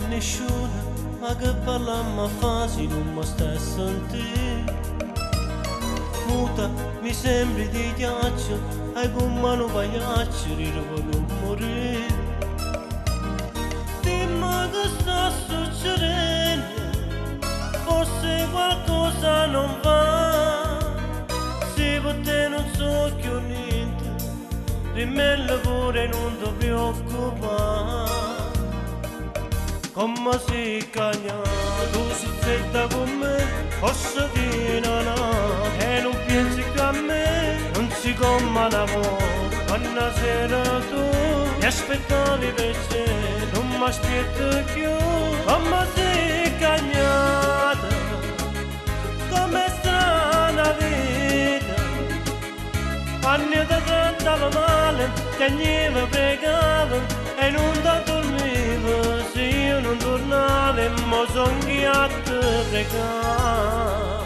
nessuno, ma che parlammo quasi non mi sta sentire. Muta mi sembri di ghiaccio, hai con mano pagliaccio, ritrovo non morire. Dimmi che sta succedendo, forse qualcosa non va. Se per te non so più niente, rimmella pure non ti preoccupare. Come si cagna, tu sei fatta con me, posso dire no, e non pensi più a me, non si come una volta, quando sera tu mi aspettavi per te, non mi aspetti più, come sei cagnata, come strana vita, anni ti trattava male, ti agneva pregava e non ti dormiva, se io non tornavo e mo son chi a te pregare.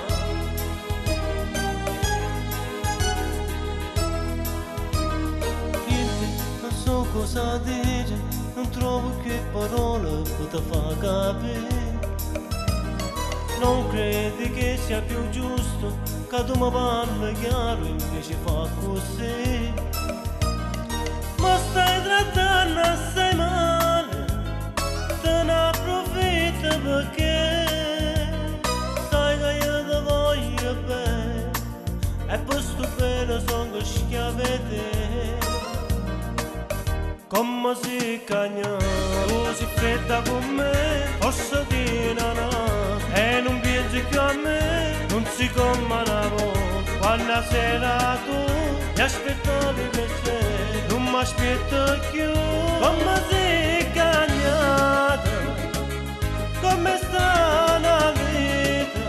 Non so cosa dire, non trovo che parole per te far capire. Non credi che sia più giusto che tu mi parli chiaro invece fa così. Ma stai trattando assai male, te ne approfitta perché sai che io ti voglio bene e per sto bene sono che schiavete. Come si cagna, tu sei fredda con me, posso dire no, e non pensi più a me, non si come una volta, quando sera tu mi aspettavi per te, non mi aspetto più. Come si cagnata, come sta la vita,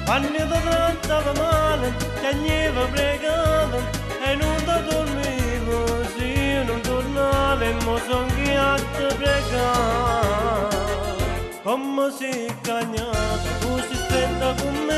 quando ti trattava male, ti agneva pregava e non ti dormivo, se io non tornavo e mo son chi a te pregare. Come si cagnata, tu sei stetta con me,